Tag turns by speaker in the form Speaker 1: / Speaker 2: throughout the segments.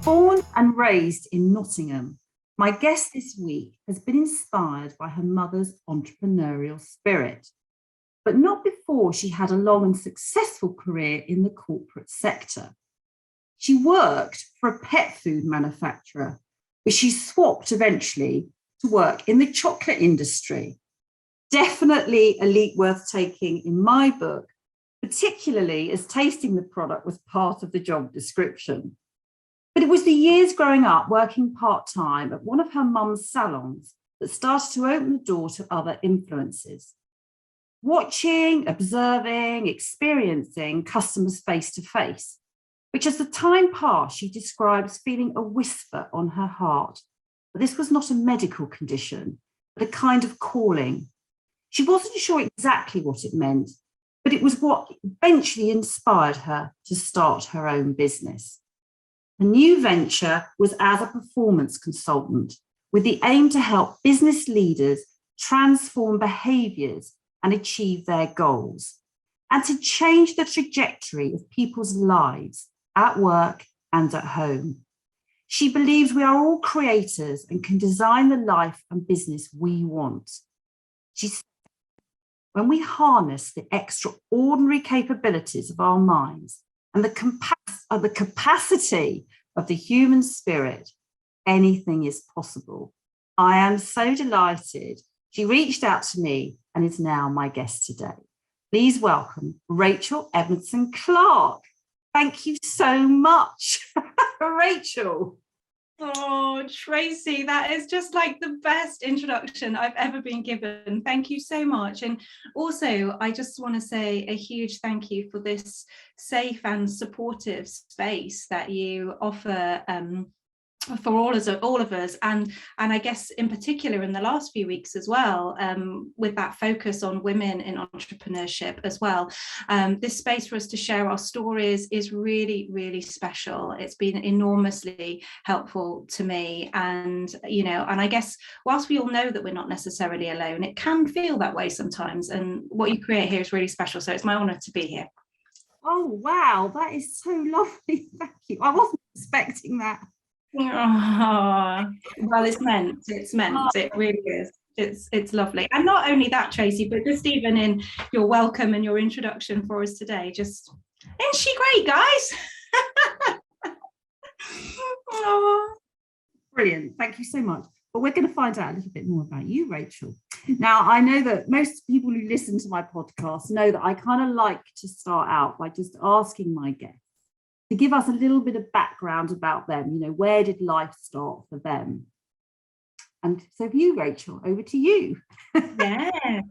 Speaker 1: Born and raised in Nottingham, my guest this week has been inspired by her mother's entrepreneurial spirit, but not before she had a long and successful career in the corporate sector. She worked for a pet food manufacturer, but she swapped eventually to work in the chocolate industry. Definitely a leap worth taking in my book, particularly as tasting the product was part of the job description. But it was the years growing up working part-time at one of her mum's salons that started to open the door to other influences. Watching, observing, experiencing customers face-to-face, which as the time passed, she describes feeling a whisper on her heart. But this was not a medical condition, but a kind of calling. She wasn't sure exactly what it meant, but it was what eventually inspired her to start her own business. Her new venture was as a performance consultant with the aim to help business leaders transform behaviours and achieve their goals, and to change the trajectory of people's lives at work and at home. She believes we are all creators and can design the life and business we want. She said, when we harness the extraordinary capabilities of our minds and the capacity of the human spirit, anything is possible. I am so delighted she reached out to me and is now my guest today. Please welcome Rachel Edmondson-Clark. Thank you so much, Rachel.
Speaker 2: Oh, Tracy, that is just like the best introduction I've ever been given. Thank you so much. And also, I just want to say a huge thank you for this safe and supportive space that you offer for all of us, and I guess in particular in the last few weeks as well, with that focus on women in entrepreneurship as well. This space for us to share our stories is really, really special. It's been enormously helpful to me, and I guess whilst we all know that we're not necessarily alone, it can feel that way sometimes, and what you create here is really special. So it's my honour to be here.
Speaker 1: Oh wow, that is so lovely. Thank you. I wasn't expecting that.
Speaker 2: Oh, well, it's meant. It really is. It's lovely. And not only that, Tracy, but just even in your welcome and your introduction for us today, just, isn't she great, guys?
Speaker 1: Oh, brilliant. Thank you so much. But we're going to find out a little bit more about you, Rachel. Now, I know that most people who listen to my podcast know that I kind of like to start out by just asking my guests to give us a little bit of background about them. Where did life start for them? And so for you, Rachel, over to you.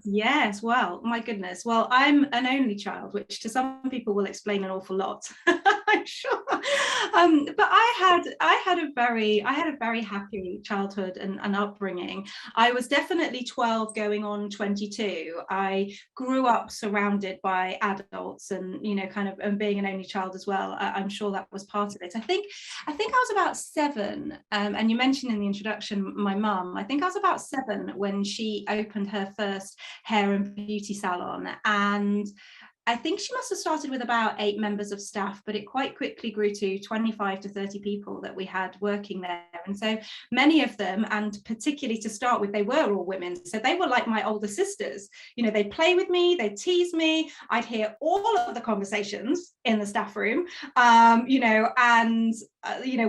Speaker 2: Yes. Well, my goodness. Well, I'm an only child, which to some people will explain an awful lot, I'm sure. But I had a very happy childhood and upbringing. I was definitely 12 going on 22. I grew up surrounded by adults and, and being an only child as well. I'm sure that was part of it. I think I was about 7. And you mentioned in the introduction, my mum, I think I was about 7 when she opened her first hair and beauty salon, and I think she must have started with about 8 members of staff, but it quite quickly grew to 25 to 30 people that we had working there. And so many of them, and particularly to start with, they were all women. So they were like my older sisters. They'd play with me, they'd tease me. I'd hear all of the conversations in the staff room,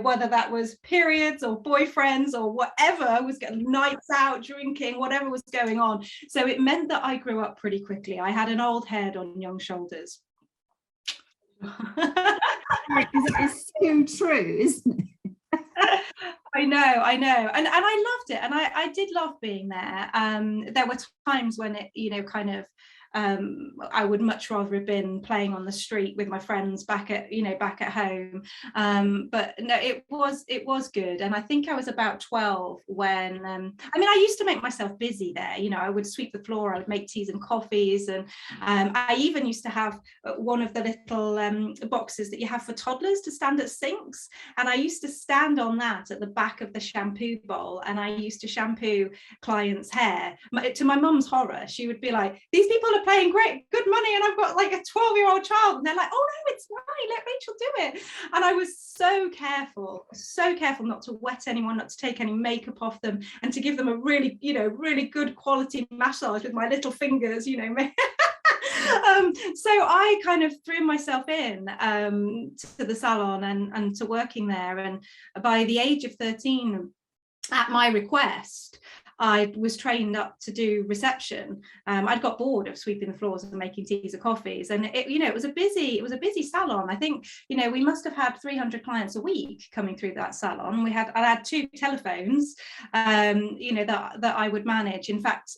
Speaker 2: whether that was periods or boyfriends or whatever was getting, nights out, drinking, whatever was going on. So it meant that I grew up pretty quickly. I had an old head on young shoulders.
Speaker 1: It's so true, isn't it?
Speaker 2: I know, and I loved it, and I did love being there. There were times when it, I would much rather have been playing on the street with my friends back at home. But no, it was good. And I think I was about 12 when, I used to make myself busy there. I would sweep the floor, I would make teas and coffees. And I even used to have one of the little boxes that you have for toddlers to stand at sinks. And I used to stand on that at the back of the shampoo bowl. And I used to shampoo clients' hair. To my mum's horror, she would be like, these people are are paying good money, and I've got like a 12-year-old child. And they're like, oh no, it's fine, let Rachel do it. And I was so careful not to wet anyone, not to take any makeup off them, and to give them a really, really good quality massage with my little fingers, So I kind of threw myself in to the salon and to working there. And by the age of 13, at my request, I was trained up to do reception. I'd got bored of sweeping the floors and making teas or coffees, and it was a busy salon. I think we must have had 300 clients a week coming through that salon. I had 2 telephones, that I would manage. In fact,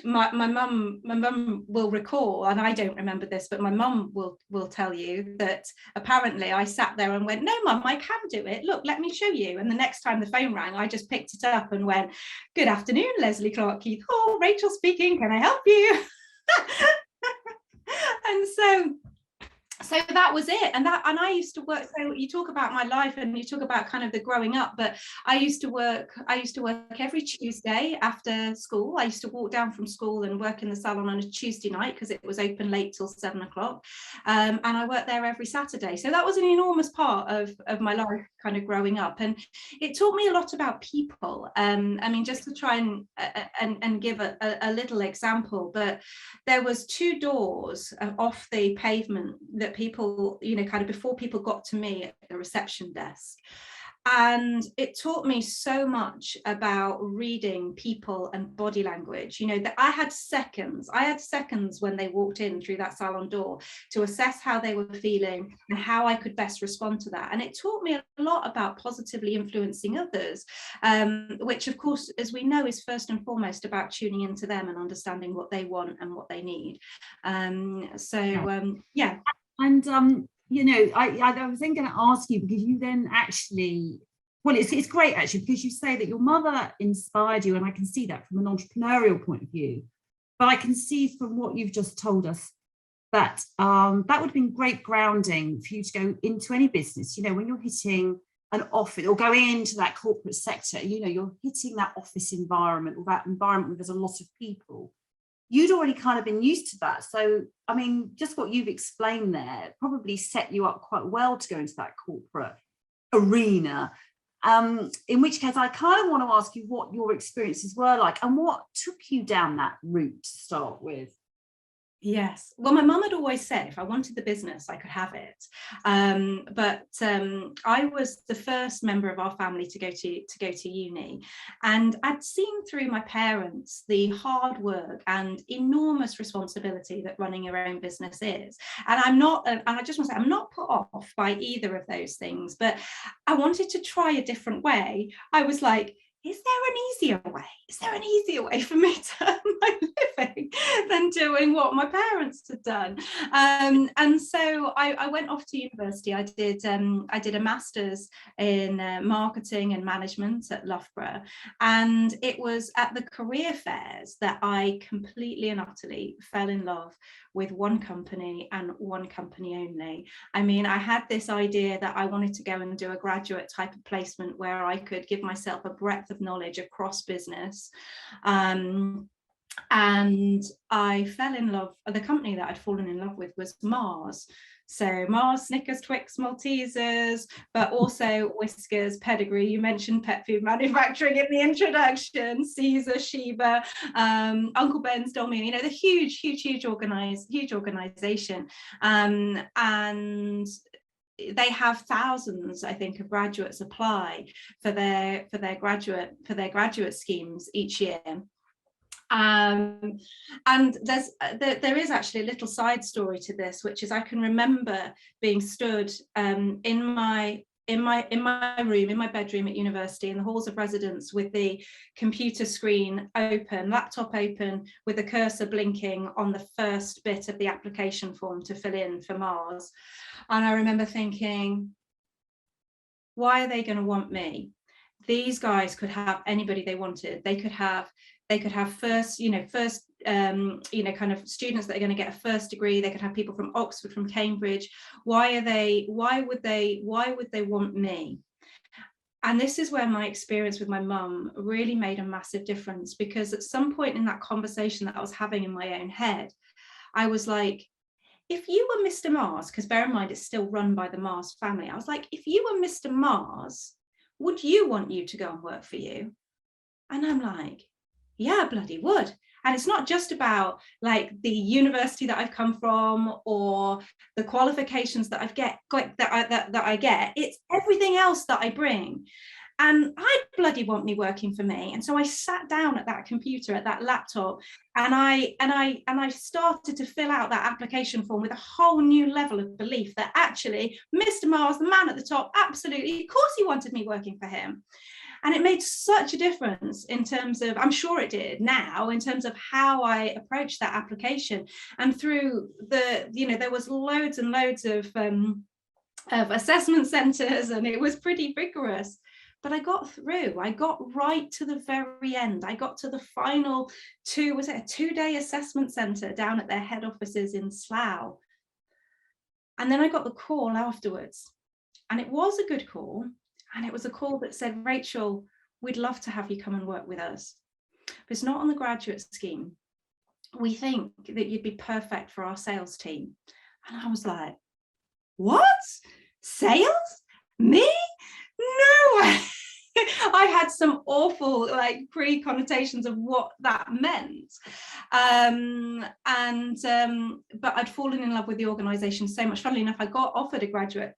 Speaker 2: my mum will recall, and I don't remember this, but my mum will tell you that apparently I sat there and went, no mum, I can do it, look, let me show you. And the next time the phone rang, I just picked it up and went, good afternoon, Leslie Clark Keith Hall, Rachel speaking, can I help you? And so that was it. And I used to work. So you talk about my life and you talk about kind of the growing up, but I used to work every Tuesday after school. I used to walk down from school and work in the salon on a Tuesday night because it was open late till 7 o'clock. And I worked there every Saturday. So that was an enormous part of my life kind of growing up. And it taught me a lot about people. I mean, just to try and give a little example, but there was 2 doors off the pavement that people, kind of before people got to me at the reception desk. And it taught me so much about reading people and body language, that I had seconds when they walked in through that salon door to assess how they were feeling and how I could best respond to that. And it taught me a lot about positively influencing others, which of course, as we know, is first and foremost about tuning into them and understanding what they want and what they need. Yeah.
Speaker 1: And I was then going to ask you, because you then actually, well, it's great actually, because you say that your mother inspired you, and I can see that from an entrepreneurial point of view. But I can see from what you've just told us that that would have been great grounding for you to go into any business. When you're hitting an office or going into that corporate sector, you're hitting that office environment, or that environment where there's a lot of people. You'd already kind of been used to that. So, I mean, just what you've explained there probably set you up quite well to go into that corporate arena. In which case, I kind of want to ask you what your experiences were like and what took you down that route to start with.
Speaker 2: Yes. Well, my mum had always said if I wanted the business, I could have it. But I was the first member of our family to go to uni, and I'd seen through my parents the hard work and enormous responsibility that running your own business is. And I just want to say, I'm not put off by either of those things, but I wanted to try a different way. I was like, is there an easier way? Is there an easier way for me to earn my living than doing what my parents had done? And so I went off to university. I did a master's in marketing and management at Loughborough, and it was at the career fairs that I completely and utterly fell in love with one company and one company only. I mean, I had this idea that I wanted to go and do a graduate type of placement where I could give myself a breadth of knowledge across business. And I fell in love, the company that I'd fallen in love with was Mars. So Mars, Snickers, Twix, Maltesers, but also Whiskers, Pedigree. You mentioned pet food manufacturing in the introduction, Caesar, Sheba, Uncle Ben's, Dolmen, the huge organization. And they have thousands, I think, of graduates apply for their graduate schemes each year. And there is actually a little side story to this, which is I can remember being stood in my room, in my bedroom at university, in the halls of residence, with the computer screen open, laptop open, with the cursor blinking on the first bit of the application form to fill in for Mars. And I remember thinking, why are they going to want me? These guys could have anybody they wanted. They could have first kind of students that are going to get a first degree. They could have people from Oxford, from Cambridge. Why would they want me? And this is where my experience with my mum really made a massive difference, because at some point in that conversation that I was having in my own head, I was like, if you were Mr. Mars, because bear in mind, it's still run by the Mars family. I was like, if you were Mr. Mars, would you want you to go and work for you? And I'm like, yeah, I bloody would. And it's not just about like the university that I've come from or the qualifications that I get. It's everything else that I bring. And I bloody want me working for me. And so I sat down at that computer, at that laptop, and I started to fill out that application form with a whole new level of belief that actually Mr. Mars, the man at the top, absolutely, of course he wanted me working for him. And it made such a difference in terms of, I'm sure it did now, in terms of how I approached that application. And through the, there was loads and loads of assessment centres, and it was pretty rigorous. But I got through. I got right to the very end. I got to the final a 2-day assessment centre down at their head offices in Slough. And then I got the call afterwards. And it was a good call. And it was a call that said, Rachel, we'd love to have you come and work with us, but it's not on the graduate scheme. We think that you'd be perfect for our sales team. And I was like, what? Sales? Me? No way. I had some awful pre-connotations of what that meant. But I'd fallen in love with the organisation so much. Funnily enough, I got offered a graduate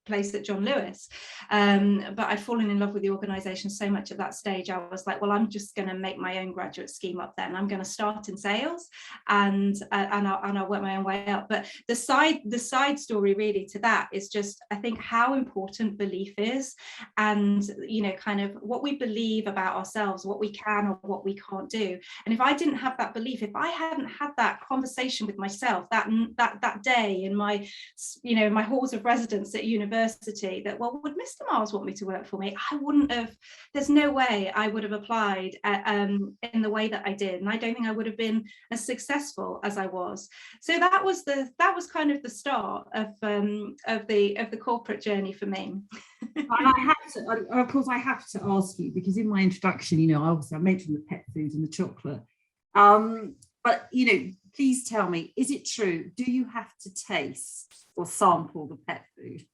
Speaker 2: place at John Lewis, but I'd fallen in love with the organisation so much at that stage. I was like, well, I'm just going to make my own graduate scheme up then. I'm going to start in sales and I'll work my own way up. But the side story really to that is just, I think, how important belief is, and kind of what we believe about ourselves, what we can or what we can't do. And if I didn't have that belief, if I hadn't had that conversation with myself that day in my my halls of residence at university, that, well, would Mr. Mars want me to work for me? I wouldn't have. There's no way I would have applied in the way that I did, and I don't think I would have been as successful as I was. So that was kind of the start of the corporate journey for me.
Speaker 1: And I have to ask you, because in my introduction, obviously I mentioned the pet food and the chocolate. But please tell me, is it true? Do you have to taste or sample the pet food?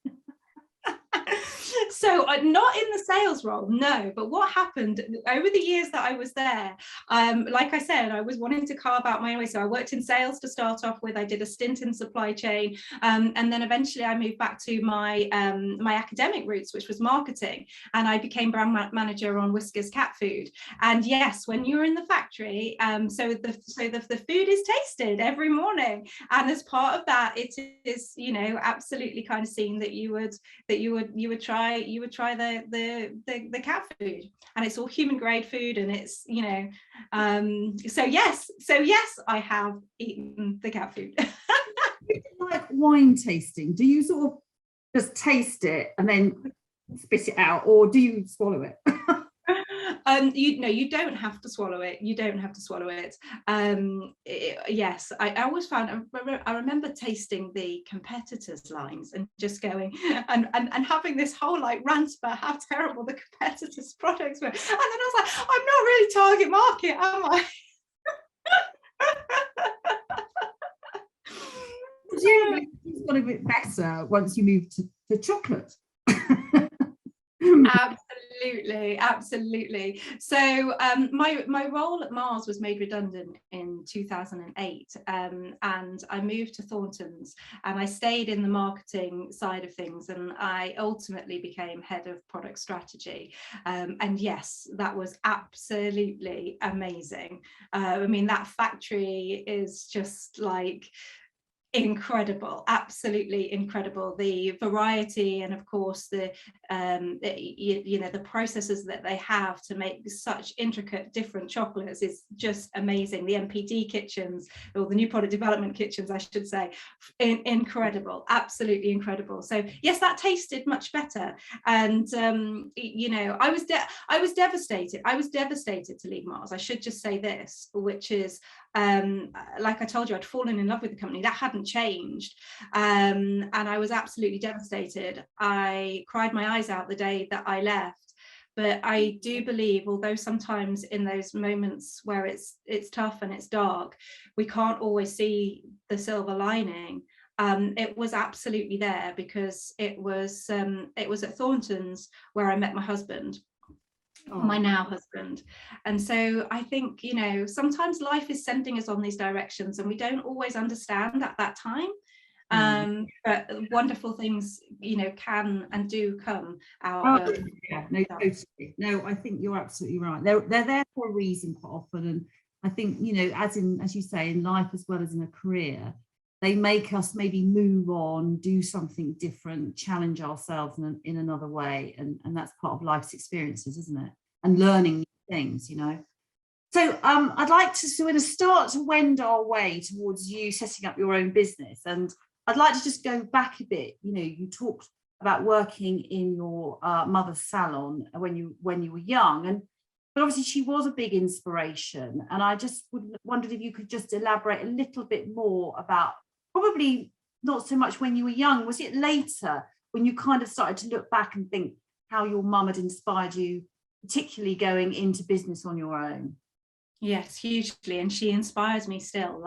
Speaker 2: So not in the sales role, no. But what happened over the years that I was there, like I said, I was wanting to carve out my own way. So I worked in sales to start off with. I did a stint in supply chain, and then eventually I moved back to my academic roots, which was marketing, and I became brand manager on Whisker's cat food. And yes, when you're in the factory, so the food is tasted every morning, and as part of that, it is absolutely kind of seen that you would try the cat food, and it's all human grade food, and it's so yes, I have eaten the cat food.
Speaker 1: Like wine tasting, do you sort of just taste it and then spit it out, or do you swallow it?
Speaker 2: You don't have to swallow it. Yes, I always found, I remember tasting the competitors' lines and just going and having this whole rant about how terrible the competitors' products were. And then I was like, I'm not really target market, am I?
Speaker 1: It's got a bit better once you move to chocolate.
Speaker 2: Absolutely. So my role at Mars was made redundant in 2008, and I moved to Thornton's, and I stayed in the marketing side of things, and I ultimately became head of product strategy. And yes, that was absolutely amazing. I mean, that factory is just incredible, absolutely incredible. The variety, and of course the processes that they have to make such intricate different chocolates is just amazing. The NPD kitchens, or the new product development kitchens I should say, incredible, absolutely incredible. So yes, that tasted much better, and I was devastated to leave Mars. I should just say this, which is like I told you, I'd fallen in love with the company. That hadn't changed, and I was absolutely devastated. I cried my eyes out the day that I left, But I do believe, although sometimes in those moments where it's tough and it's dark, we can't always see the silver lining. It was absolutely there, because it was at Thornton's where I met my husband, my now husband. And so I think, sometimes life is sending us on these directions and we don't always understand at that time. But wonderful things, can and do come out of.
Speaker 1: Yeah, no, totally. No, I think you're absolutely right. They're there for a reason quite often. And I think, as you say, in life as well as in a career, they make us maybe move on, do something different, challenge ourselves in another way. And that's part of life's experiences, isn't it? And learning new things, So I'd like to sort of start to wend our way towards you setting up your own business. And I'd like to just go back a bit. You talked about working in your mother's salon when you were young, but obviously she was a big inspiration. And I just wondered if you could just elaborate a little bit more about, probably not so much when you were young, was it later when you kind of started to look back and think how your mum had inspired you, particularly going into business on your own?
Speaker 2: Yes, hugely, and she inspires me still.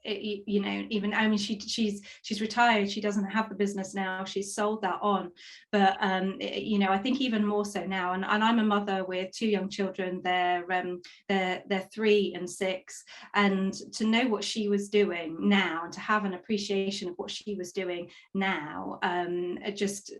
Speaker 2: Even, I mean, she's retired. She doesn't have the business now. She's sold that on. But I think even more so now. And I'm a mother with 2 young children. They're 3 and 6. And to know what she was doing now, and to have an appreciation of what she was doing now, it just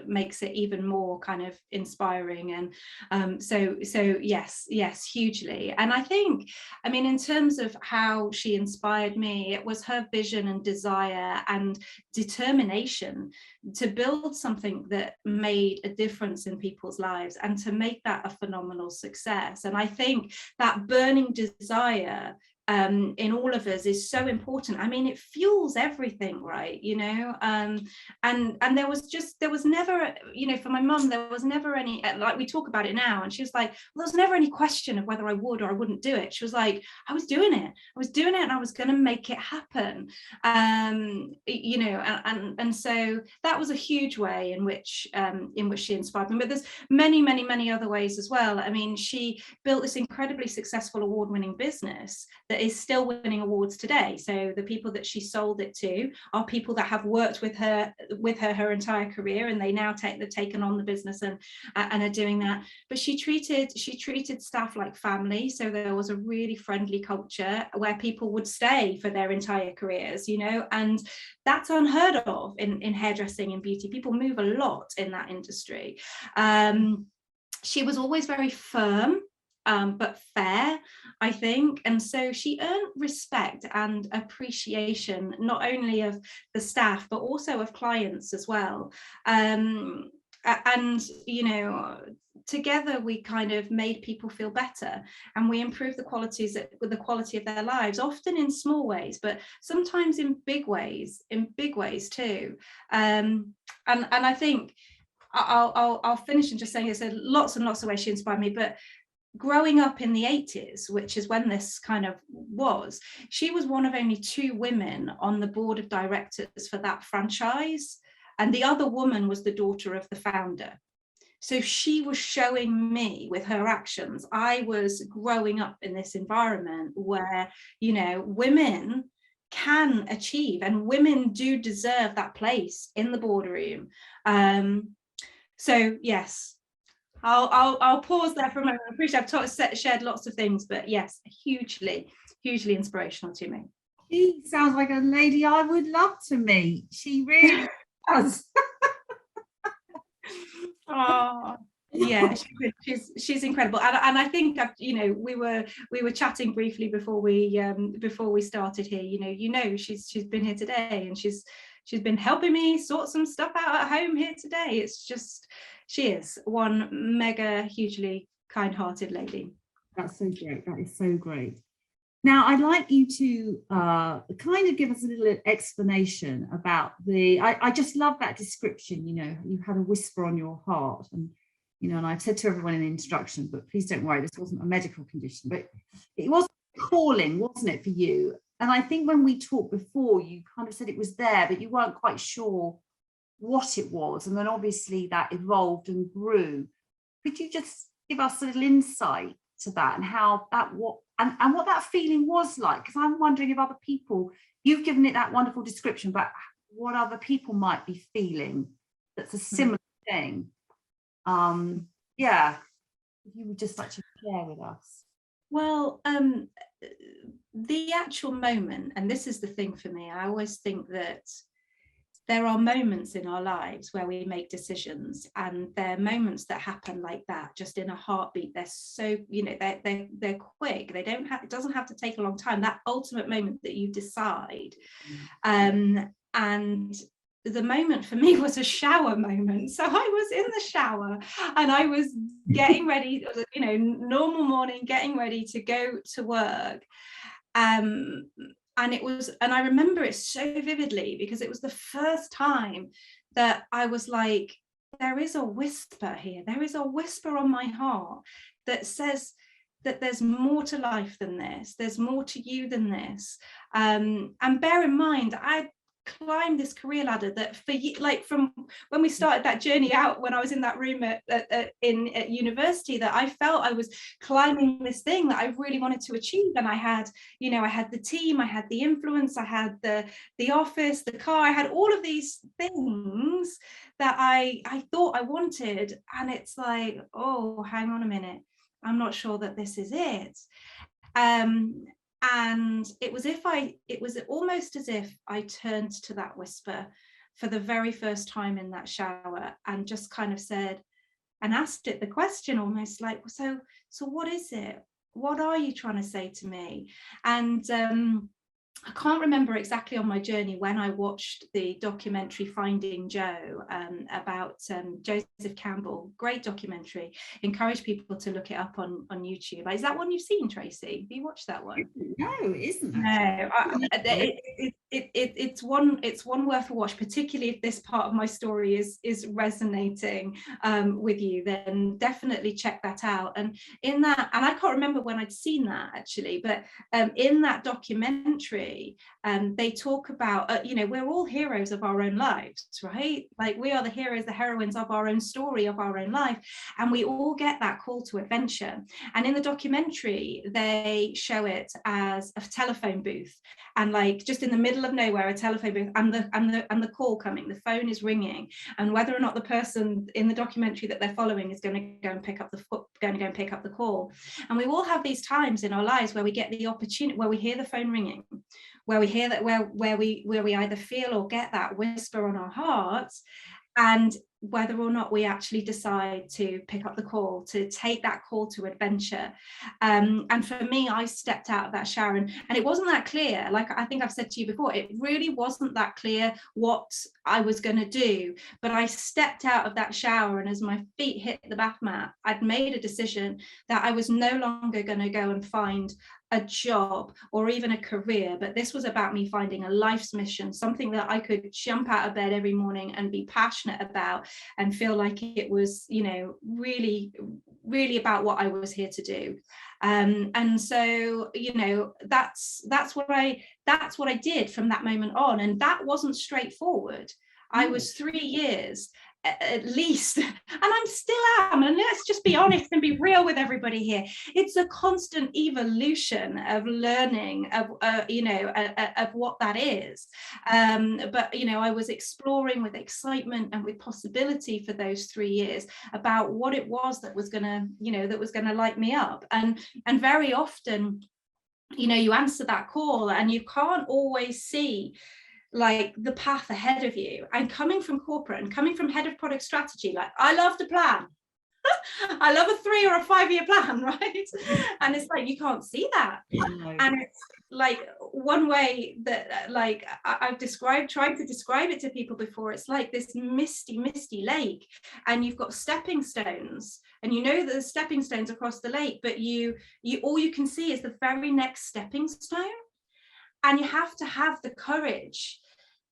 Speaker 2: makes it even more kind of inspiring. And so yes, hugely. And I think, in terms of how she inspired me, it was her vision and desire and determination to build something that made a difference in people's lives and to make that a phenomenal success. And I think that burning desire in all of us is so important. It fuels everything, right? And there was never, for my mum, there was never any, like, we talk about it now, and she was like, well, there was never any question of whether I would or I wouldn't do it. She was like, I was doing it, and I was going to make it happen. And so that was a huge way in which she inspired me. But there's many other ways as well. She built this incredibly successful award-winning business that is still winning awards today. So the people that she sold it to are people that have worked with her her entire career, and they now they've taken on the business and are doing that. But she treated staff like family. So there was a really friendly culture where people would stay for their entire careers, and that's unheard of in hairdressing and beauty. People move a lot in that industry. She was always very firm, but fair, I think. And so she earned respect and appreciation, not only of the staff, but also of clients as well. And, together we kind of made people feel better, and we improved the quality of their lives, often in small ways, but sometimes in big ways too. And I think I'll finish and just saying there's lots and lots of ways she inspired me, but growing up in the 80s, which is when this kind of was, she was one of only 2 women on the board of directors for that franchise, and the other woman was the daughter of the founder. So she was showing me with her actions. I was growing up in this environment where, women can achieve, and women do deserve that place in the boardroom. So yes, I'll pause there for a moment. I appreciate I've shared lots of things, but yes, hugely inspirational to me.
Speaker 1: She sounds like a lady I would love to meet. She really does.
Speaker 2: Oh, yeah, she's incredible, and I think we were chatting briefly before we started here. She's been here today, and she's been helping me sort some stuff out at home here today. It's just, she is one mega hugely kind-hearted lady.
Speaker 1: That's so great. That is so great. Now, I'd like you to kind of give us a little explanation about I just love that description. You had a whisper on your heart, and and I've said to everyone in the introduction, but please don't worry, this wasn't a medical condition, but it was calling, wasn't it, for you? And I think when we talked before, you kind of said it was there, but you weren't quite sure what it was. And then obviously that evolved and grew. Could you just give us a little insight to that and how that and what that feeling was like? Because I'm wondering if other people, you've given it that wonderful description, but what other people might be feeling that's a similar thing. Yeah, if you would just like to share with us.
Speaker 2: Well, the actual moment, and this is the thing for me, I always think that there are moments in our lives where we make decisions, and they're moments that happen like that, just in a heartbeat. They're so, they're quick. They don't have, it doesn't have to take a long time. That ultimate moment that you decide. And the moment for me was a shower moment. So I was in the shower and I was getting ready, normal morning, getting ready to go to work. And I remember it so vividly because it was the first time that I was like, there is a whisper here. There is a whisper on my heart that says that there's more to life than this. There's more to you than this. And bear in mind, I climbed this career ladder that from when we started that journey out, when I was in that room at university, that I felt I was climbing this thing that I really wanted to achieve. And I had the team, I had the influence, I had the office, the car, I had all of these things that I thought I wanted. And it's like, oh, hang on a minute, I'm not sure that this is it. And it was almost as if I turned to that whisper for the very first time in that shower and just kind of said and asked it the question, almost like, so what is it? What are you trying to say to me? And I can't remember exactly on my journey when I watched the documentary Finding Joe about Joseph Campbell. Great documentary. Encourage people to look it up on YouTube. Is that one you've seen, Tracy? Have you watched that one?
Speaker 1: No, it isn't.
Speaker 2: No, it's one worth a watch, particularly if this part of my story is resonating with you. Then definitely check that out. And in that, and I can't remember when I'd seen that actually, but in that documentary, they talk about, we're all heroes of our own lives, right? Like we are the heroes, the heroines of our own story, of our own life. And we all get that call to adventure. And in the documentary, they show it as a telephone booth, and like just in the middle of nowhere, a telephone booth, and the call coming, the phone is ringing, and whether or not the person in the documentary that they're following is going to go and pick up the call. And we all have these times in our lives where we get the opportunity, where we hear the phone ringing, where we hear that, where we either feel or get that whisper on our hearts, and whether or not we actually decide to pick up the call, to take that call to adventure. And for me, I stepped out of that shower and it wasn't that clear. Like I think I've said to you before, it really wasn't that clear what I was going to do. But I stepped out of that shower, and as my feet hit the bath mat, I'd made a decision that I was no longer going to go and find a job or even a career, but this was about me finding a life's mission, something that I could jump out of bed every morning and be passionate about and feel like it was, really, really about what I was here to do. And so, that's what I did from that moment on. And that wasn't straightforward. I was 3 years at least, and I'm still am, and let's just be honest and be real with everybody here. It's a constant evolution of learning of what that is, but I was exploring with excitement and with possibility for those 3 years about what it was that was gonna light me up. And very often, you answer that call and you can't always see like the path ahead of you. And coming from corporate and coming from head of product strategy, like I love to plan. I love a 3 or a 5 year plan, right? And it's like you can't see that. And it's like one way that like I've tried to describe it to people before, it's like this misty lake, and you've got stepping stones, and that there's stepping stones across the lake, but you all you can see is the very next stepping stone. And you have to have the courage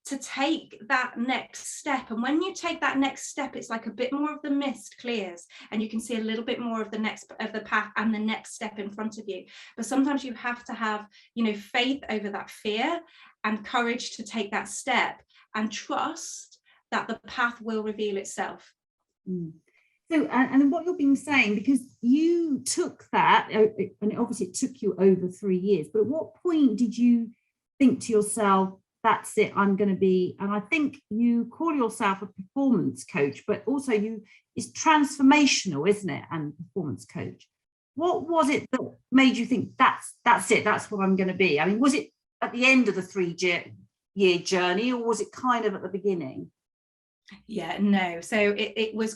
Speaker 2: to take that next step. And when you take that next step, it's like a bit more of the mist clears and you can see a little bit more of the path and the next step in front of you. But sometimes you have to have, faith over that fear and courage to take that step and trust that the path will reveal itself.
Speaker 1: So, and what you've been saying, because you took that, and obviously it took you over 3 years, but at what point did you think to yourself, that's it, I'm going to be, and I think you call yourself a performance coach, but also it's transformational, isn't it? And performance coach. What was it that made you think that's it, that's what I'm going to be? I mean, was it at the end of the 3-year journey, or was it kind of at the beginning?
Speaker 2: Yeah, no. So it was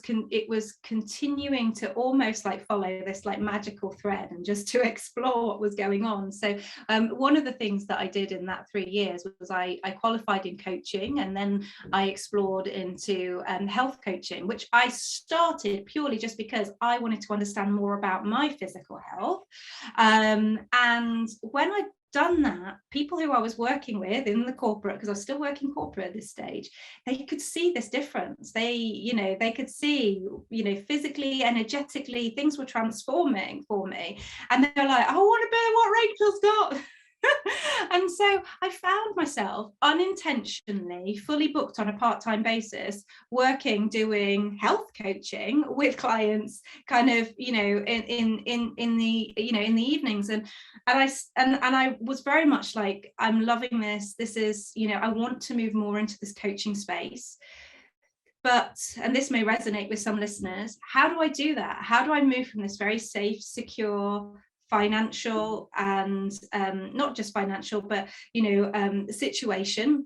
Speaker 2: continuing to almost like follow this like magical thread and just to explore what was going on. So one of the things that I did in that 3 years was I qualified in coaching, and then I explored into health coaching, which I started purely just because I wanted to understand more about my physical health. And when I done that, people who I was working with in the corporate, because I was still working corporate at this stage, they could see this difference. They could see, physically, energetically, things were transforming for me. And they're like, I want to be what Rachel's got. And so I found myself unintentionally fully booked on a part-time basis, doing health coaching with clients, kind of, in the evenings, and I was very much like, I'm loving this. This is, I want to move more into this coaching space. But, and this may resonate with some listeners, how do I do that? How do I move from this very safe, secure, financial, and not just financial, but situation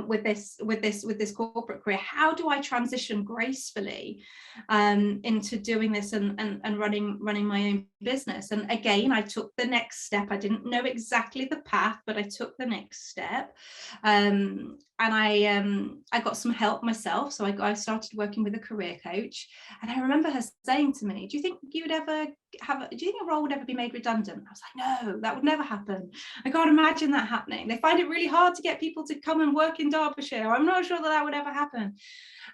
Speaker 2: with this corporate career? How do I transition gracefully into doing this and running my own business? And again, I took the next step. I didn't know exactly the path, but I took the next step, and I got some help myself. So I started working with a career coach, and I remember her saying to me, do you think a role would ever be made redundant? I was like, no, that would never happen. I can't imagine that happening. They find it really hard to get people to come and work in Derbyshire. I'm not sure that would ever happen.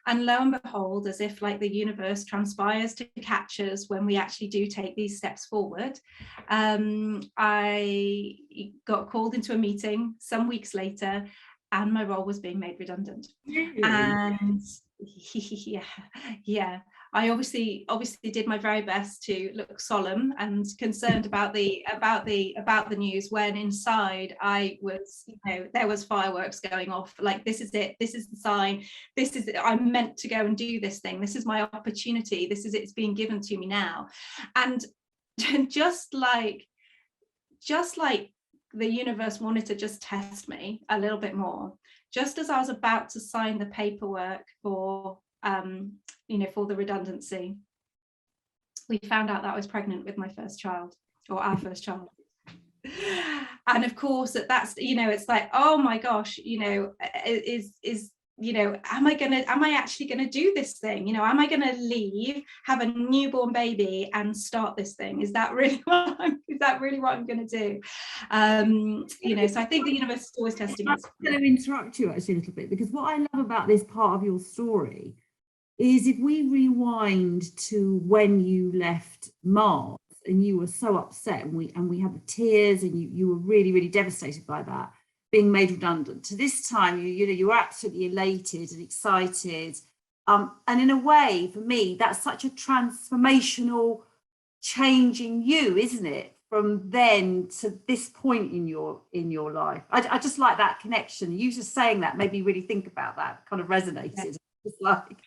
Speaker 2: And lo and behold, as if like the universe conspires to catch us when we actually do take these steps forward, I got called into a meeting some weeks later, and my role was being made redundant. Really? And yeah. I obviously did my very best to look solemn and concerned about the news, when inside I was, there was fireworks going off. Like, this is it. This is the sign. This is it. I'm meant to go and do this thing. This is my opportunity. This is, it's being given to me now. And just like the universe wanted to just test me a little bit more, just as I was about to sign the paperwork for the redundancy, we found out that I was pregnant with my first child, or our first child. And of course that's it's like, oh my gosh, am I actually gonna do this thing? Am I gonna leave, have a newborn baby, and start this thing? Is that really what I'm gonna do? So I think the universe is always testing us.
Speaker 1: I'm going to interrupt you actually a little bit, because what I love about this part of your story is, if we rewind to when you left Mars and you were so upset, and we had the tears, and you were really, really devastated by that, being made redundant, to this time you were absolutely elated and excited, and in a way, for me, that's such a transformational change in you, isn't it, from then to this point in your life? I just like that connection. You just saying that made me really think about that. Kind of resonated. Yeah. It's like,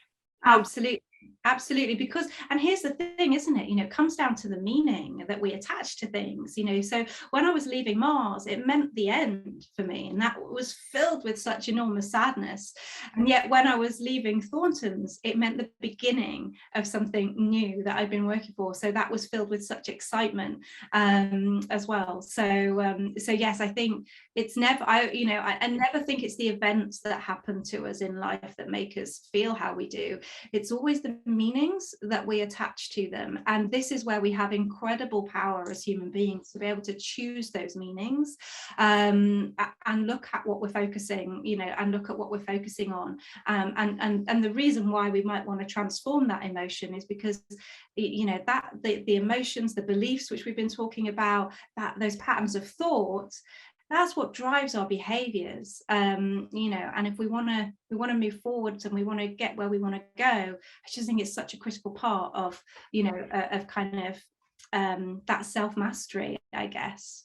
Speaker 2: Absolutely, because, and here's the thing, isn't it, it comes down to the meaning that we attach to things. So when I was leaving Mars, it meant the end for me, and that was filled with such enormous sadness. And yet when I was leaving Thornton's, it meant the beginning of something new that I'd been working for, so that was filled with such excitement as well. So yes, I think it's never, I never think it's the events that happen to us in life that make us feel how we do. It's always the meanings that we attach to them, and this is where we have incredible power as human beings to be able to choose those meanings, and look at what we're focusing, and look at what we're focusing on, and the reason why we might want to transform that emotion is because that the emotions, the beliefs which we've been talking about, that those patterns of thought, that's what drives our behaviors. You know, and if we want to move forwards and we want to get where we want to go, I just think it's such a critical part of, you know, of kind of that self-mastery, I guess.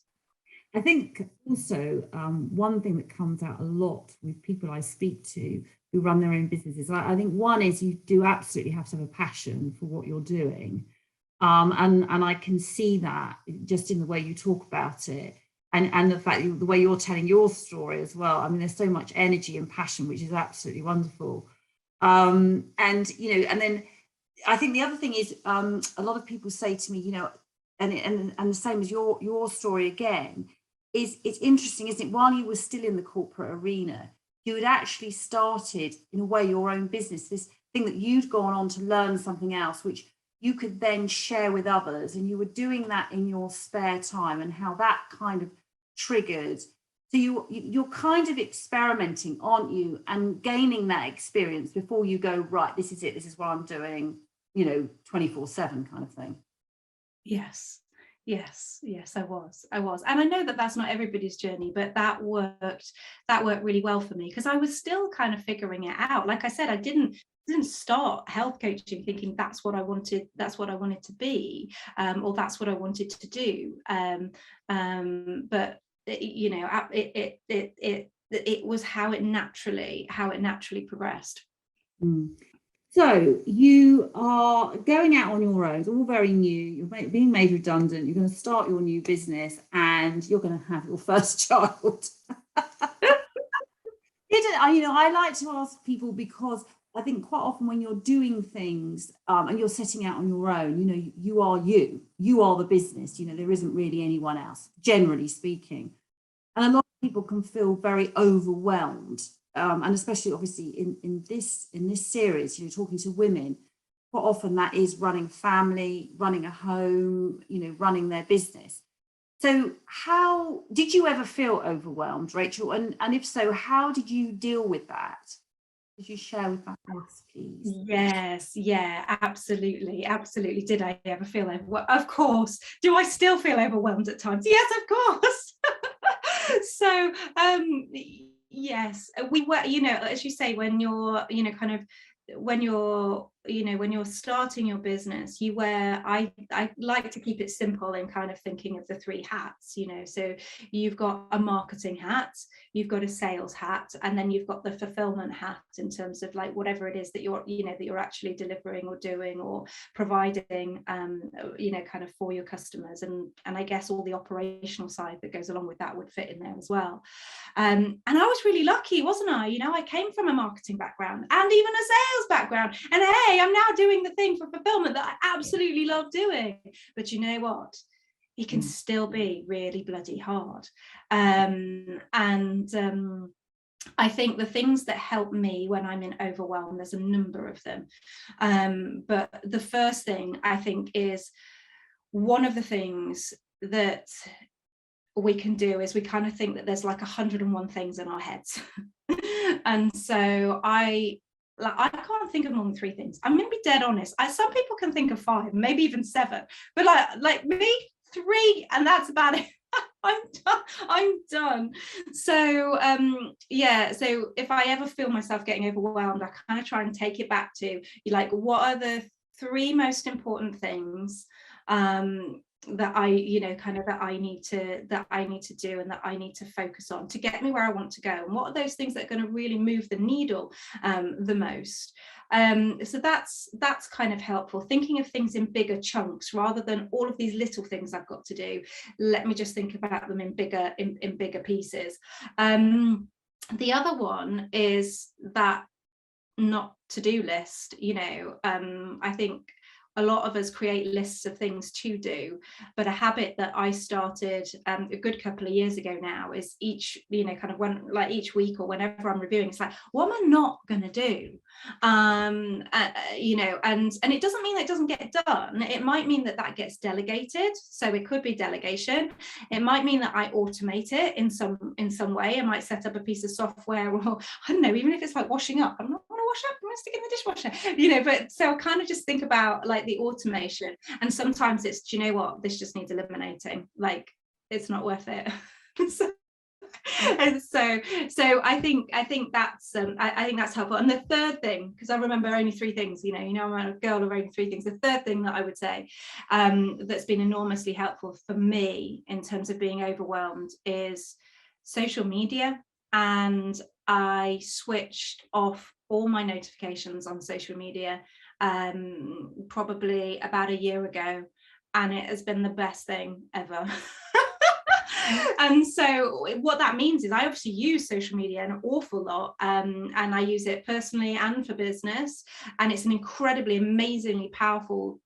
Speaker 1: I think also one thing that comes out a lot with people I speak to who run their own businesses, I think one is you do absolutely have to have a passion for what you're doing. And I can see that just in the way you talk about it, and the fact the way you're telling your story as well. I mean, there's so much energy and passion, which is absolutely wonderful. And you know, and then I think the other thing is a lot of people say to me, you know, and the same as your story again, is it's interesting, isn't it? While you were still in the corporate arena, you had actually started in a way your own business, this thing that you'd gone on to learn something else, which you could then share with others, and you were doing that in your spare time, and how that kind of triggered. So you're kind of experimenting, aren't you, and gaining that experience before you go, right, this is it, this is what I'm doing, you know, 24/7 kind of thing.
Speaker 2: Yes, I was, and I know that that's not everybody's journey, but that worked really well for me, because I was still kind of figuring it out. Like I said, I didn't start health coaching thinking that's what I wanted to be, or that's what I wanted to do, but you know, it was how it naturally progressed.
Speaker 1: So you are going out on your own. It's all very new. You're being made redundant. You're going to start your new business, and you're going to have your first child. You know, I like to ask people, because I think quite often when you're doing things and you're setting out on your own, you know, you are the business. You know, there isn't really anyone else, generally speaking. And a lot of people can feel very overwhelmed, and especially obviously in this series, you know, talking to women, quite often that is running family, running a home, you know, running their business. So how did you ever feel overwhelmed, Rachel? And if so, how did you deal with that? Could you share with us, please?
Speaker 2: Yes, yeah, absolutely. Did I ever feel overwhelmed? Of course. Do I still feel overwhelmed at times? Yes, of course. So yes, we were, you know, as you say, when you're, you know, kind of when you're, you know, when you're starting your business, you wear, I like to keep it simple and kind of thinking of the three hats, you know. So you've got a marketing hat, you've got a sales hat, and then you've got the fulfillment hat, in terms of like whatever it is that you're, you know, that you're actually delivering or doing or providing, you know, kind of for your customers. And I guess all the operational side that goes along with that would fit in there as well. And I was really lucky, wasn't I? You know, I came from a marketing background and even a sales background, and hey, I'm now doing the thing for fulfillment that I absolutely love doing. But you know what? It can still be really bloody hard. I think the things that help me when I'm in overwhelm, there's a number of them. But the first thing I think is, one of the things that we can do is we kind of think that there's like 101 things in our heads. And so I can't think of more than 3 things. I'm going to be dead honest. Some people can think of 5, maybe even 7, but like me, 3, and that's about it. I'm done. So yeah, so if I ever feel myself getting overwhelmed, I kind of try and take it back to, like, what are the 3 most important things that I, you know, kind of that I need to do and that I need to focus on to get me where I want to go, and what are those things that are going to really move the needle the most. So that's kind of helpful, thinking of things in bigger chunks rather than all of these little things I've got to do. Let me just think about them in bigger pieces. The other one is that not to-do list. You know, I think a lot of us create lists of things to do, but a habit that I started a good couple of years ago now is each, you know, kind of when, like each week or whenever I'm reviewing, it's like, what am I not going to do? You know, and it doesn't mean that it doesn't get done. It might mean that that gets delegated. So it could be delegation. It might mean that I automate it in some way. I might set up a piece of software, or I don't know, even if it's like washing up, I'm not going to wash up, I'm going to stick it in the dishwasher, you know. But so I kind of just think about like the automation, and sometimes it's, do you know what, this just needs eliminating, like it's not worth it. So And so I think that's I think that's helpful. And the third thing, because I remember only three things, I'm a girl of only three things. The third thing that I would say that's been enormously helpful for me in terms of being overwhelmed is social media. And I switched off all my notifications on social media probably about a year ago, and it has been the best thing ever. And so what that means is I obviously use social media an awful lot, and I use it personally and for business, and it's an incredibly, amazingly powerful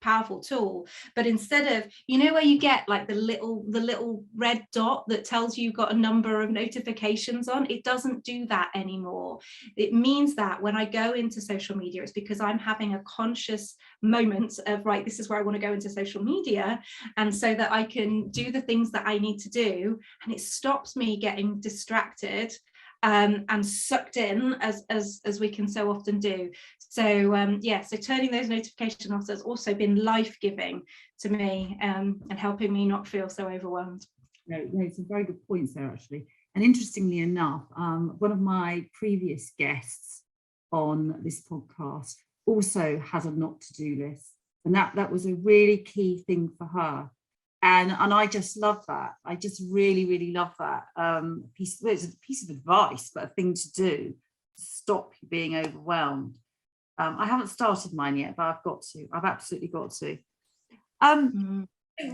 Speaker 2: tool. But instead of, where you get like the little red dot that tells you've got a number of notifications on, it doesn't do that anymore. It means that when I go into social media, it's because I'm having a conscious moment of, right, this is where I want to go into social media, and so that I can do the things that I need to do, and it stops me getting distracted and sucked in as we can so often do. So so turning those notifications off has also been life-giving to me, and helping me not feel so overwhelmed.
Speaker 1: No, some very good points there, actually. And interestingly enough, one of my previous guests on this podcast also has a not to do list, and that was a really key thing for her. And I just love that. I just really love that. It's a piece of advice, but a thing to do to stop you being overwhelmed. I haven't started mine yet, but I've got to. I've absolutely got to.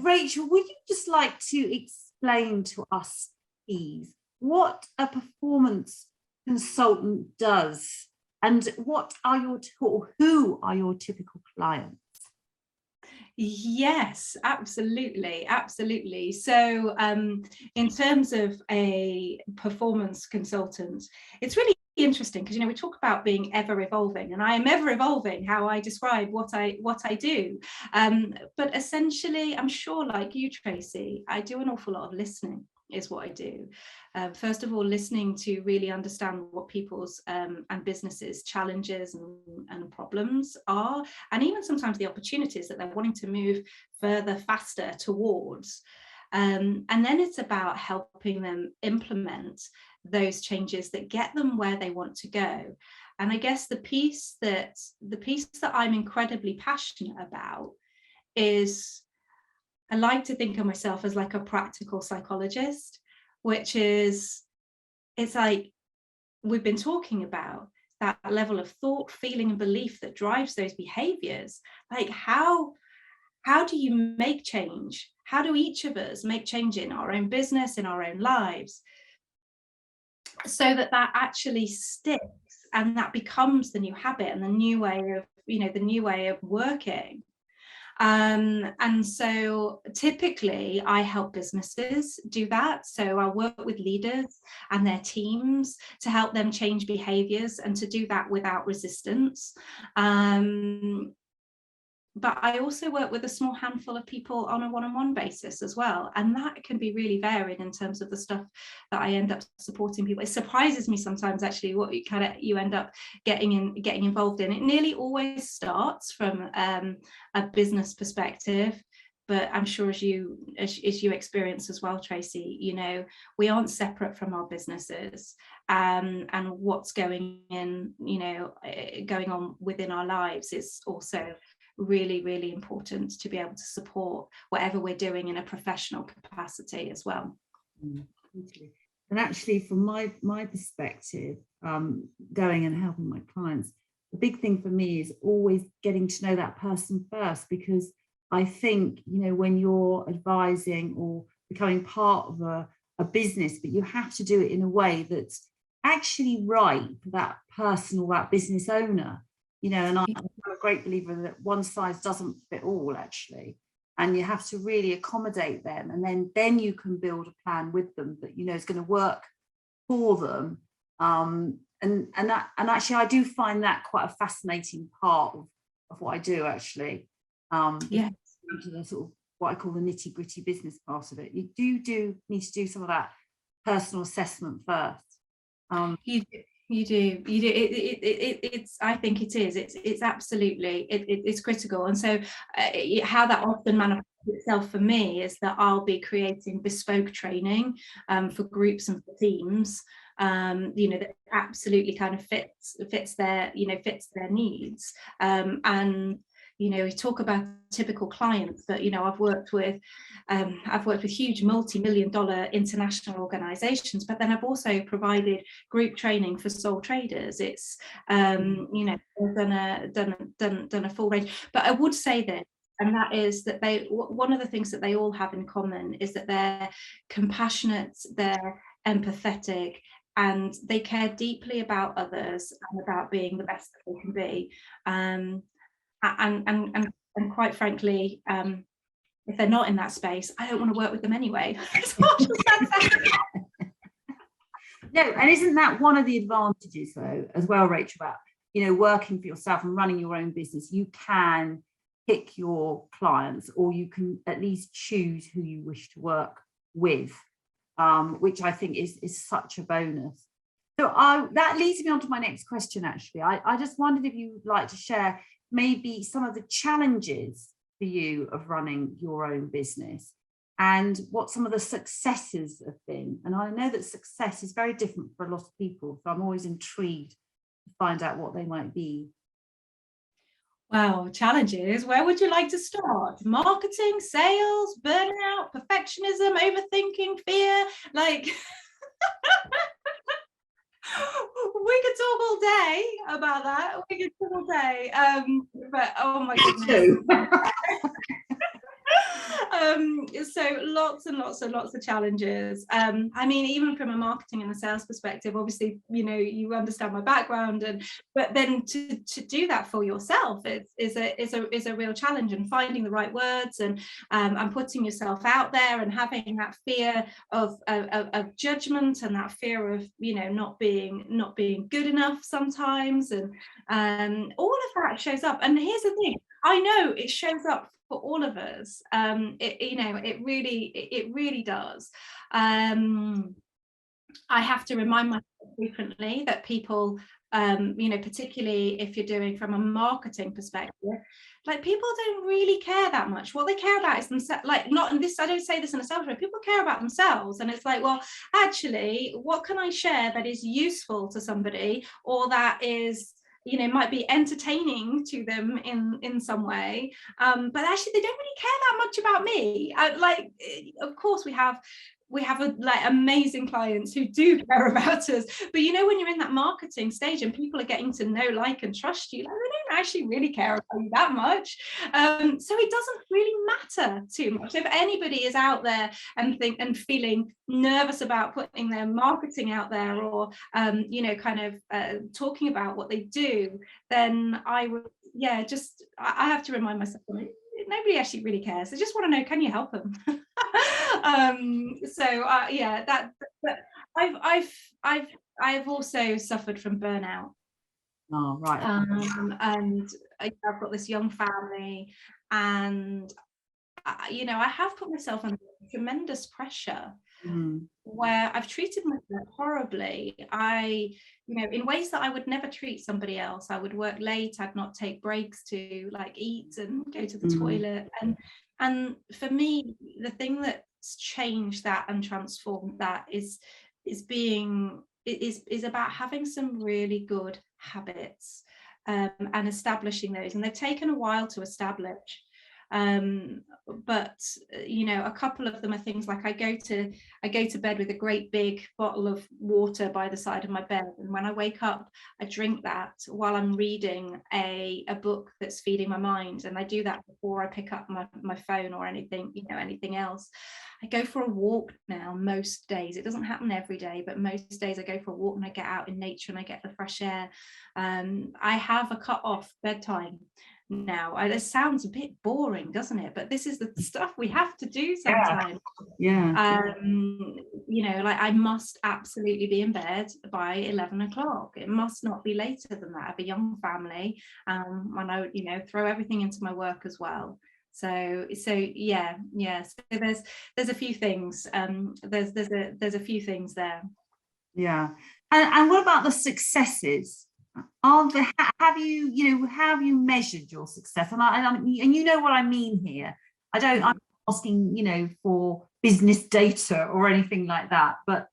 Speaker 1: Rachel, would you just like to explain to us, please, what a performance consultant does, and what are who are your typical clients?
Speaker 2: Yes, absolutely. So in terms of a performance consultant, it's really interesting because we talk about being ever evolving, and I am ever evolving how I describe what I do, but essentially, I'm sure, like you, Tracy, I do an awful lot of listening is what I do. First of all, listening to really understand what people's and businesses' challenges and problems are, and even sometimes the opportunities that they're wanting to move further, faster towards. And then it's about helping them implement those changes that get them where they want to go. And I guess the piece that I'm incredibly passionate about is, I like to think of myself as like a practical psychologist, which is, it's like we've been talking about, that level of thought, feeling and belief that drives those behaviors. Like how do you make change? How do each of us make change in our own business, in our own lives, so that actually sticks and that becomes the new habit and the new way of working? And so typically I help businesses do that. So I work with leaders and their teams to help them change behaviors and to do that without resistance. But I also work with a small handful of people on a one-on-one basis as well. And that can be really varied in terms of the stuff that I end up supporting people. It surprises me sometimes, actually, what you end up getting involved in. It nearly always starts from a business perspective. But I'm sure as you experience as well, Tracy, we aren't separate from our businesses, and what's going on within our lives is also really important to be able to support whatever we're doing in a professional capacity as well.
Speaker 1: And actually, from my perspective, going and helping my clients, the big thing for me is always getting to know that person first, because I think, when you're advising or becoming part of a business, but you have to do it in a way that's actually right for that person or that business owner. And I'm a great believer that one size doesn't fit all, actually, and you have to really accommodate them, and then you can build a plan with them that is going to work for them. And actually, I do find that quite a fascinating part of what I do, actually. To the sort of what I call the nitty-gritty business part of it, you do need to do some of that personal assessment first.
Speaker 2: You do. It's. I think it is. It's absolutely. It's critical. And so, how that often manifests itself for me is that I'll be creating bespoke training for groups and for teams, that absolutely kind of fits their needs. And we talk about typical clients, but I've worked with huge multi-million-dollar international organizations, but then I've also provided group training for sole traders. It's done a full range. But I would say this, and that is that one of the things that they all have in common is that they're compassionate, they're empathetic, and they care deeply about others and about being the best that they can be. And quite frankly, if they're not in that space, I don't want to work with them anyway.
Speaker 1: No, and isn't that one of the advantages though, as well, Rachel, about working for yourself and running your own business? You can pick your clients, or you can at least choose who you wish to work with, which I think is such a bonus. So that leads me on to my next question, actually. I just wondered if you would like to share maybe some of the challenges for you of running your own business and what some of the successes have been. And I know that success is very different for a lot of people, so I'm always intrigued to find out what they might be.
Speaker 2: Wow, challenges. Where would you like to start? Marketing, sales, burnout, perfectionism, overthinking, fear, like we could talk all day about that. We could talk all day. But oh my goodness. So lots and lots of challenges. I mean, even from a marketing and a sales perspective, obviously, you understand my background, but then to do that for yourself is a real challenge, and finding the right words and putting yourself out there, and having that fear of judgment, and that fear of not being good enough sometimes, and all of that shows up. And here's the thing, I know it shows up for all of us. It really does. I have to remind myself frequently that people, particularly if you're doing from a marketing perspective, like, people don't really care that much. What they care about is themselves. Like, not in this, I don't say this in a selfish way. People care about themselves, and it's like, well, actually, what can I share that is useful to somebody, or that is, might be entertaining to them in some way, but actually they don't really care that much about me. Of course we have amazing clients who do care about us, but when you're in that marketing stage and people are getting to know, like, and trust you, like, they don't actually really care about you that much. So it doesn't really matter too much. If anybody is out there and feeling nervous about putting their marketing out there, or talking about what they do, then I would I have to remind myself, nobody actually really cares. They just want to know, can you help them? I've also suffered from burnout.
Speaker 1: Oh, right.
Speaker 2: And I've got this young family, and I have put myself under tremendous pressure, where I've treated myself horribly. In ways that I would never treat somebody else. I would work late. I'd not take breaks to, like, eat and go to the toilet. And for me, the thing that's changed that and transformed that is about having some really good habits, and establishing those. And they've taken a while to establish. But a couple of them are things like, I go to bed with a great big bottle of water by the side of my bed, and when I wake up, I drink that while I'm reading a book that's feeding my mind, and I do that before I pick up my phone or anything else. I go for a walk now most days. It doesn't happen every day, but most days I go for a walk and I get out in nature and I get the fresh air. I have a cut off bedtime now. It sounds a bit boring, doesn't it? But this is the stuff we have to do sometimes. I must absolutely be in bed by 11 o'clock. It must not be later than that. I have a young family, and I throw everything into my work as well. So there's a few things. There's a few things there.
Speaker 1: Yeah. And what about the successes? How have you measured your success? And you know what I mean here. I'm asking, for business data or anything like that, but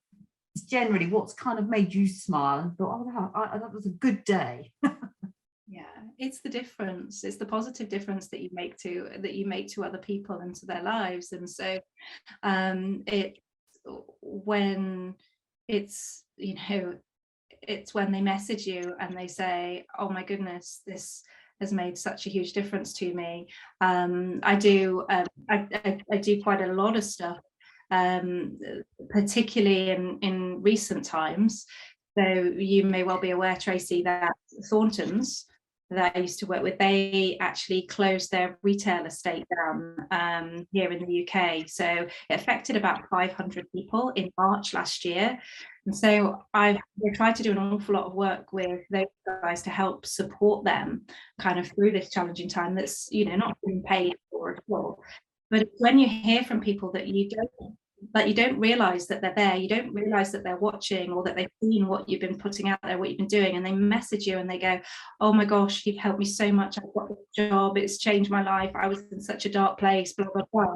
Speaker 1: it's generally what's kind of made you smile and thought, oh, wow, that was a good day.
Speaker 2: Yeah, it's the difference. It's the positive difference that you make to other people and to their lives. And so it's when it's it's when they message you and they say, oh my goodness, this has made such a huge difference to me. I do quite a lot of stuff, particularly in recent times. So you may well be aware, Tracy, that Thornton's, that I used to work with, they actually closed their retail estate down here in the UK. So it affected about 500 people in March last year. And so we tried to do an awful lot of work with those guys to help support them kind of through this challenging time that's, not being paid for at all. But when you hear from people that you don't realize that they're there, you don't realize that they're watching or that they've seen what you've been putting out there, what you've been doing, and they message you and they go, oh my gosh, you've helped me so much, I've got this job, it's changed my life, I was in such a dark place, blah blah blah.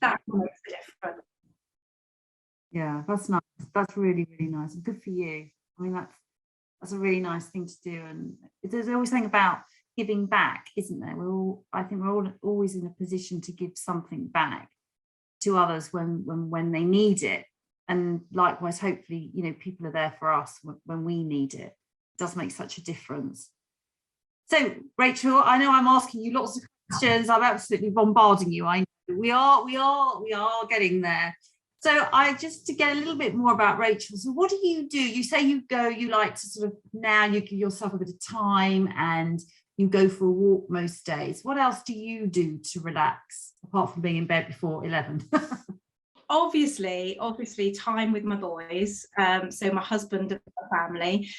Speaker 2: That makes a difference.
Speaker 1: Yeah, that's nice. That's really, really nice. Good for you. I mean, that's a really nice thing to do. And there's always something about giving back, isn't there? I think we're all always in a position to give something back to others when they need it. And likewise, hopefully, people are there for us when we need it. It does make such a difference. So, Rachel, I know I'm asking you lots of questions. I'm absolutely bombarding you. I know we are getting there. So just to get a little bit more about Rachel, so what do? You say you like to sort of, now you give yourself a bit of time and you go for a walk most days. What else do you do to relax, apart from being in bed before 11?
Speaker 2: Obviously time with my boys, so my husband and my family.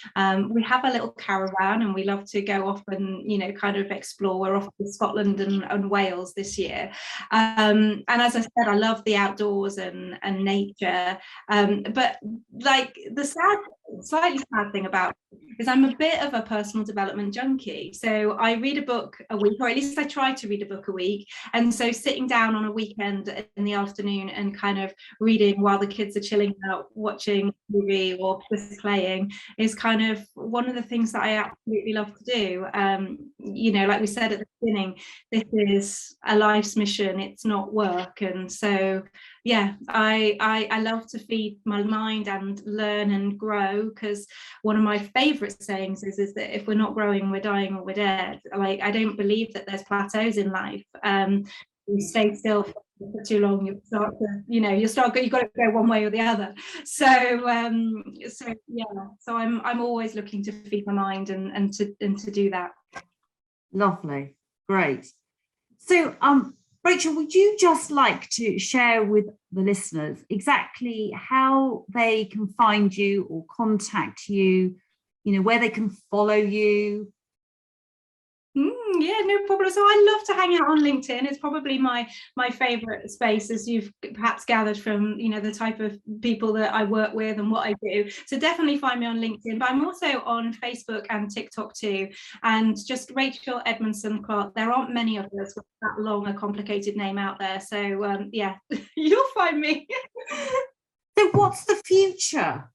Speaker 2: We have a little caravan and we love to go off and kind of explore. We're off to Scotland and Wales this year, and as I said, I love the outdoors and nature, but like the slightly sad thing about is I'm a bit of a personal development junkie. So I read a book a week, or at least I try to read a book a week. And so sitting down on a weekend in the afternoon and kind of reading while the kids are chilling out, watching a movie or just playing, is kind of one of the things that I absolutely love to do. Like we said at the beginning, this is a life's mission, it's not work. And so yeah, I love to feed my mind and learn and grow, because one of my favorite sayings is that if we're not growing, we're dying or we're dead. Like, I don't believe that there's plateaus in life. You stay still for too long, you've got to go one way or the other. So I'm always looking to feed my mind and to do that.
Speaker 1: Lovely, great. So Rachel, would you just like to share with the listeners exactly how they can find you or contact you, where they can follow you?
Speaker 2: Yeah, no problem. So I love to hang out on LinkedIn. It's probably my favorite space, as you've perhaps gathered from the type of people that I work with and what I do. So definitely find me on LinkedIn, but I'm also on Facebook and TikTok too, and just Rachel Edmondson Clark. There aren't many of us with that long a complicated name out there, so yeah, you'll find me.
Speaker 1: So what's the future,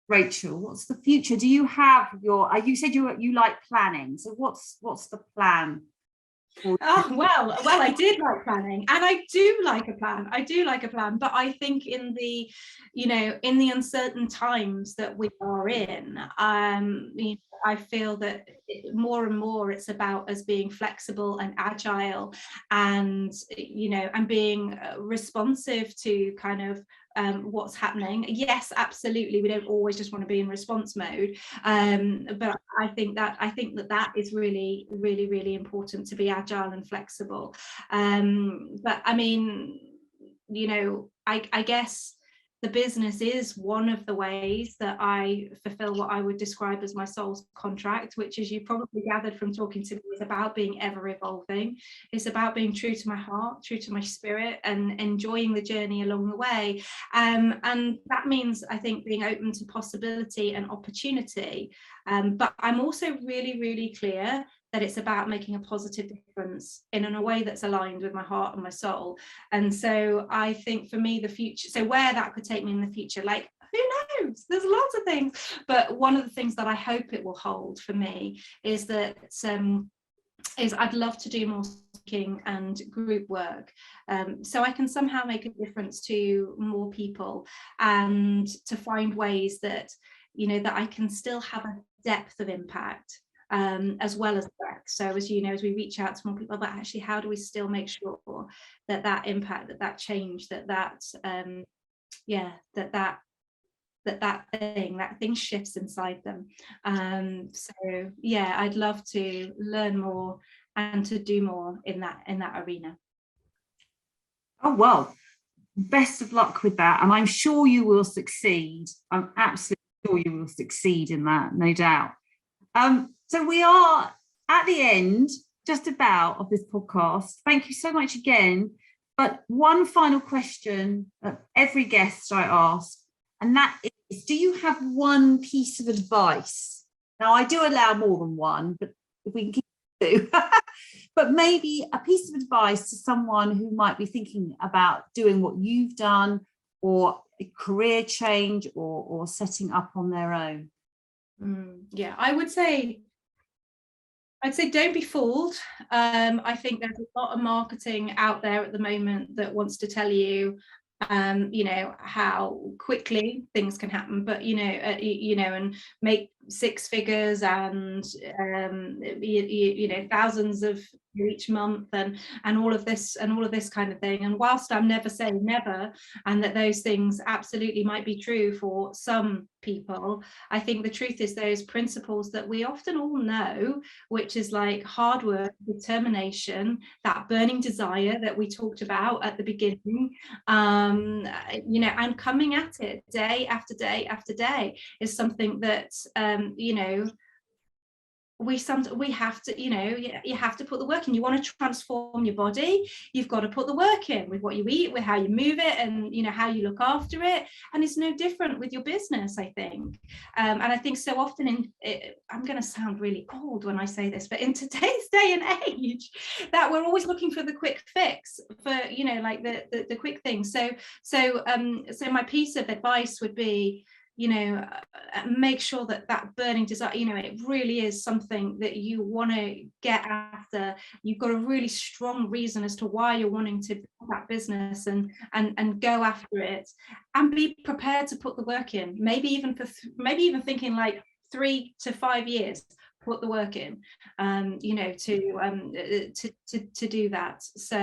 Speaker 1: Rachel? What's the future? Do you have you said you like planning, so what's the plan?
Speaker 2: Oh, well, I did like planning, and I do like a plan, but I think in the uncertain times that we are in, I feel that more and more it's about us being flexible and agile, and and being responsive to kind of what's happening. Yes, absolutely, we don't always just want to be in response mode, but I think that is really, really, really important, to be agile and flexible. But I mean, I guess the business is one of the ways that I fulfill what I would describe as my soul's contract, which, as you probably gathered from talking to me, is about being ever evolving. It's about being true to my heart, true to my spirit, and enjoying the journey along the way. And that means, I think, being open to possibility and opportunity. But I'm also really, really clear that it's about making a positive difference in a way that's aligned with my heart and my soul. And so I think for me, the future, so where that could take me in the future, like, who knows? There's lots of things. But one of the things that I hope it will hold for me is that I'd love to do more speaking and group work, so I can somehow make a difference to more people, and to find ways that, you know, that I can still have a depth of impact, as well as breadth. So as you know, as we reach out to more people, but actually how do we still make sure that that impact, that change, that thing shifts inside them. So yeah, I'd love to learn more and to do more in that arena.
Speaker 1: Oh, well, best of luck with that. And I'm sure you will succeed. I'm absolutely sure you will succeed in that, no doubt. So we are at the end, just about, of this podcast. Thank you so much again. But one final question of every guest I ask, and that is, do you have one piece of advice? Now, I do allow more than one, but if we can keep it to, but maybe a piece of advice to someone who might be thinking about doing what you've done, or a career change, or setting up on their own.
Speaker 2: Yeah, I'd say don't be fooled. I think there's a lot of marketing out there at the moment that wants to tell you, you know, how quickly things can happen, but you know, and make six figures, and you know, thousands of each month, and all of this kind of thing. And whilst I'm never saying never, and that those things absolutely might be true for some people, I think the truth is those principles that we often all know, which is like hard work, determination, that burning desire that we talked about at the beginning, you know, and coming at it day after day after day, is something that you know, we have to, you know, you have to put the work in. You want to transform your body, you've got to put the work in with what you eat, with how you move it, and you know, how you look after it. And it's no different with your business, I think. And I think so often I'm going to sound really old when I say this, but in today's day and age, that we're always looking for the quick fix, for, you know, like the quick thing. So my piece of advice would be, you know, make sure that burning desire, you know, it really is something that you want to get after. You've got a really strong reason as to why you're wanting to build that business, and go after it, and be prepared to put the work in. Maybe even thinking like 3 to 5 years. Put the work in, you know, to do that. So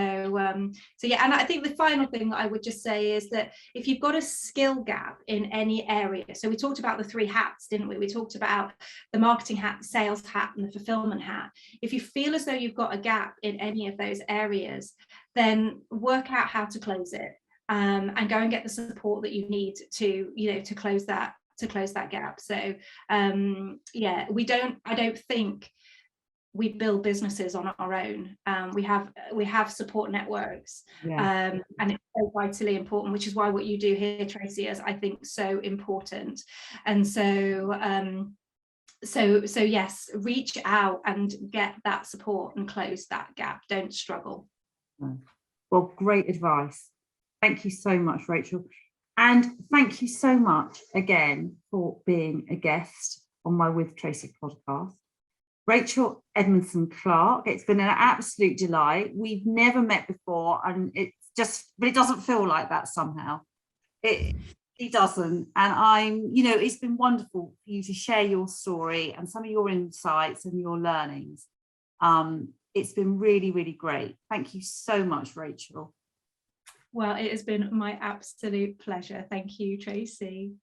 Speaker 2: yeah, and I think the final thing that I would just say is that if you've got a skill gap in any area, so we talked about the 3 hats, didn't we? We talked about the marketing hat, the sales hat, and the fulfillment hat. If you feel as though you've got a gap in any of those areas, then work out how to close it, and go and get the support that you need to, you know, to close that gap. So yeah, I don't think we build businesses on our own. We have support networks, yeah. And it's so vitally important, which is why what you do here, Tracy, is, I think, so important. And so yes, reach out and get that support and close that gap. Don't struggle.
Speaker 1: Well, great advice. Thank you so much, Rachel. And thank you so much again for being a guest on my With Tracy podcast. Rachel Edmondson-Clark, it's been an absolute delight. We've never met before, and but it doesn't feel like that somehow. It doesn't. And you know, it's been wonderful for you to share your story and some of your insights and your learnings. It's been really, really great. Thank you so much, Rachel.
Speaker 2: Well, it has been my absolute pleasure. Thank you, Tracy.